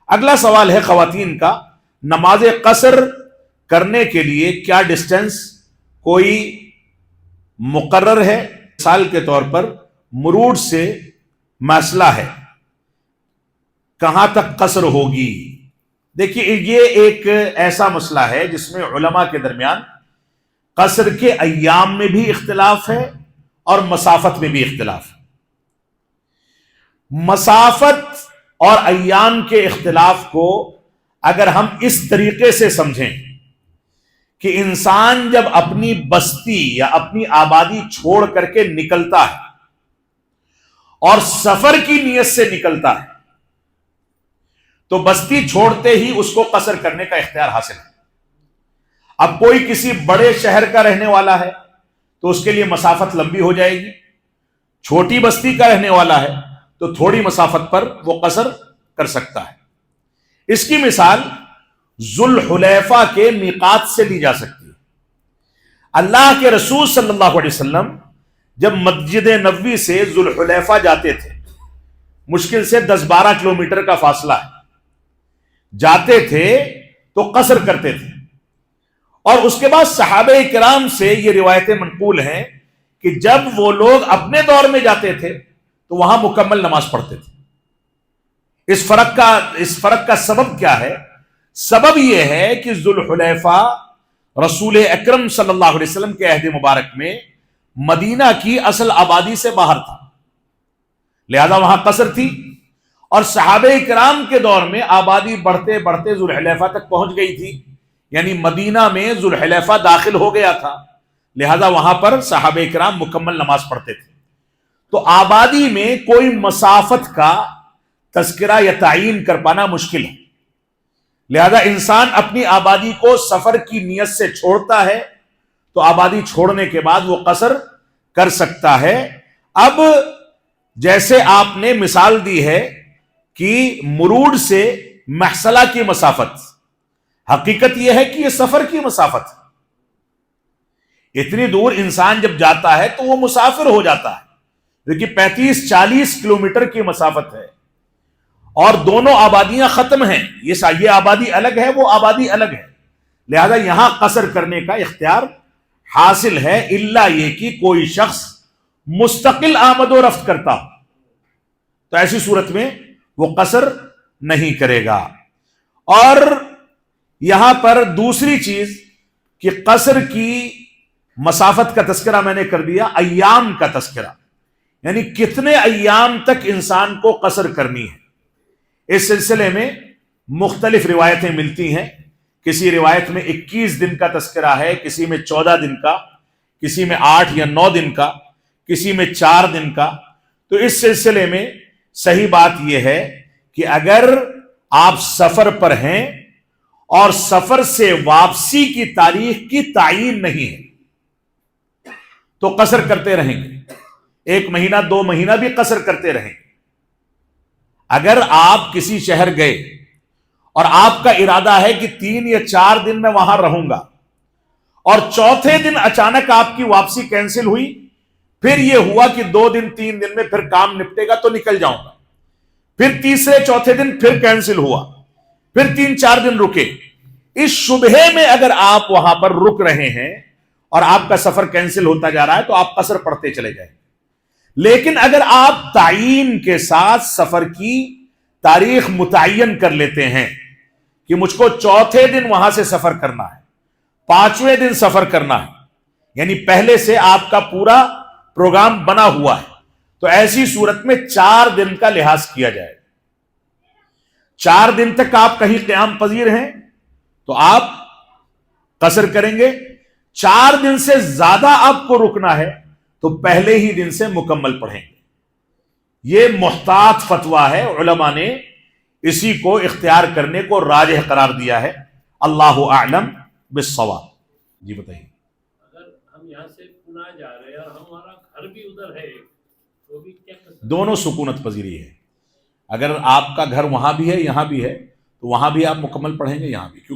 اگلا سوال ہے خواتین کا، نماز قصر کرنے کے لیے کیا ڈسٹینس کوئی مقرر ہے؟ مثال کے طور پر مروڑ سے مسئلہ ہے، کہاں تک قصر ہوگی؟ دیکھیے یہ ایک ایسا مسئلہ ہے جس میں علماء کے درمیان قصر کے ایام میں بھی اختلاف ہے اور مسافت میں بھی اختلاف ہے۔ مسافت اور ایام کے اختلاف کو اگر ہم اس طریقے سے سمجھیں کہ انسان جب اپنی بستی یا اپنی آبادی چھوڑ کر کے نکلتا ہے اور سفر کی نیت سے نکلتا ہے تو بستی چھوڑتے ہی اس کو قصر کرنے کا اختیار حاصل ہے۔ اب کوئی کسی بڑے شہر کا رہنے والا ہے تو اس کے لیے مسافت لمبی ہو جائے گی، چھوٹی بستی کا رہنے والا ہے تو تھوڑی مسافت پر وہ قصر کر سکتا ہے۔ اس کی مثال ذوالحلیفہ کے میقات سے لی جا سکتی ہے۔ اللہ کے رسول صلی اللہ علیہ وسلم جب مسجد نبوی سے ذوالحلیفہ جاتے تھے، مشکل سے 10-12 کلومیٹر کا فاصلہ ہے، جاتے تھے تو قصر کرتے تھے، اور اس کے بعد صحابہ کرام سے یہ روایتیں منقول ہیں کہ جب وہ لوگ اپنے دور میں جاتے تھے تو وہاں مکمل نماز پڑھتے تھے۔ اس فرق کا سبب کیا ہے؟ سبب یہ ہے کہ ذوالحلیفہ رسول اکرم صلی اللہ علیہ وسلم کے عہد مبارک میں مدینہ کی اصل آبادی سے باہر تھا، لہذا وہاں قصر تھی، اور صحابہ کرام کے دور میں آبادی بڑھتے بڑھتے ذوالحلیفہ تک پہنچ گئی تھی، یعنی مدینہ میں ذوالحلیفہ داخل ہو گیا تھا، لہذا وہاں پر صحابہ کرام مکمل نماز پڑھتے تھے۔ تو آبادی میں کوئی مسافت کا تذکرہ یا تعین کر پانا مشکل ہے، لہذا انسان اپنی آبادی کو سفر کی نیت سے چھوڑتا ہے تو آبادی چھوڑنے کے بعد وہ قصر کر سکتا ہے۔ اب جیسے آپ نے مثال دی ہے کہ مروڑ سے محصلہ کی مسافت، حقیقت یہ ہے کہ یہ سفر کی مسافت ہے۔ اتنی دور انسان جب جاتا ہے تو وہ مسافر ہو جاتا ہے، کیونکہ 35-40 کلومیٹر کی مسافت ہے اور دونوں آبادیاں ختم ہیں، یہ آبادی الگ ہے، وہ آبادی الگ ہے، لہذا یہاں قصر کرنے کا اختیار حاصل ہے، الا یہ کہ کوئی شخص مستقل آمد و رفت کرتا ہو تو ایسی صورت میں وہ قصر نہیں کرے گا۔ اور یہاں پر دوسری چیز کہ قصر کی مسافت کا تذکرہ میں نے کر دیا، ایام کا تذکرہ، یعنی کتنے ایام تک انسان کو قصر کرنی ہے۔ اس سلسلے میں مختلف روایتیں ملتی ہیں، کسی روایت میں 21 دن کا تذکرہ ہے، کسی میں 14 دن کا، کسی میں 8 یا 9 دن کا، کسی میں 4 دن کا۔ تو اس سلسلے میں صحیح بات یہ ہے کہ اگر آپ سفر پر ہیں اور سفر سے واپسی کی تاریخ کی تعین نہیں ہے تو قصر کرتے رہیں گے، 1 مہینہ 2 مہینہ بھی قصر کرتے رہیں گے۔ اگر آپ کسی شہر گئے اور آپ کا ارادہ ہے کہ 3 یا 4 دن میں وہاں رہوں گا، اور چوتھے دن اچانک آپ کی واپسی کینسل ہوئی، پھر یہ ہوا کہ 2 دن 3 دن میں پھر کام نپٹے گا تو نکل جاؤں گا، پھر تیسرے چوتھے دن پھر کینسل ہوا، پھر 3-4 دن رکے، اس شبہے میں اگر آپ وہاں پر رک رہے ہیں اور آپ کا سفر کینسل ہوتا جا رہا ہے تو آپ قصر پڑھتے چلے جائیں۔ لیکن اگر آپ تعین کے ساتھ سفر کی تاریخ متعین کر لیتے ہیں کہ مجھ کو چوتھے دن وہاں سے سفر کرنا ہے، 5ویں دن سفر کرنا ہے، یعنی پہلے سے آپ کا پورا پروگرام بنا ہوا ہے، تو ایسی صورت میں 4 دن کا لحاظ کیا جائے۔ 4 دن تک آپ کہیں قیام پذیر ہیں تو آپ قصر کریں گے، 4 دن سے زیادہ آپ کو رکنا ہے تو پہلے ہی دن سے مکمل پڑھیں گے۔ یہ محتاط فتویٰ ہے، علماء نے اسی کو اختیار کرنے کو راجح قرار دیا ہے۔ اللہ اعلم بالصواب۔ جی بتائیے۔ اگر ہم یہاں سے پونا جا رہے ہیں اور ہمارا گھر بھی ادھر ہے تو بھی کیا کر سکتے؟ دونوں سکونت پذیری ہے، اگر آپ کا گھر وہاں بھی ہے یہاں بھی ہے تو وہاں بھی آپ مکمل پڑھیں گے، یہاں بھی، کیونکہ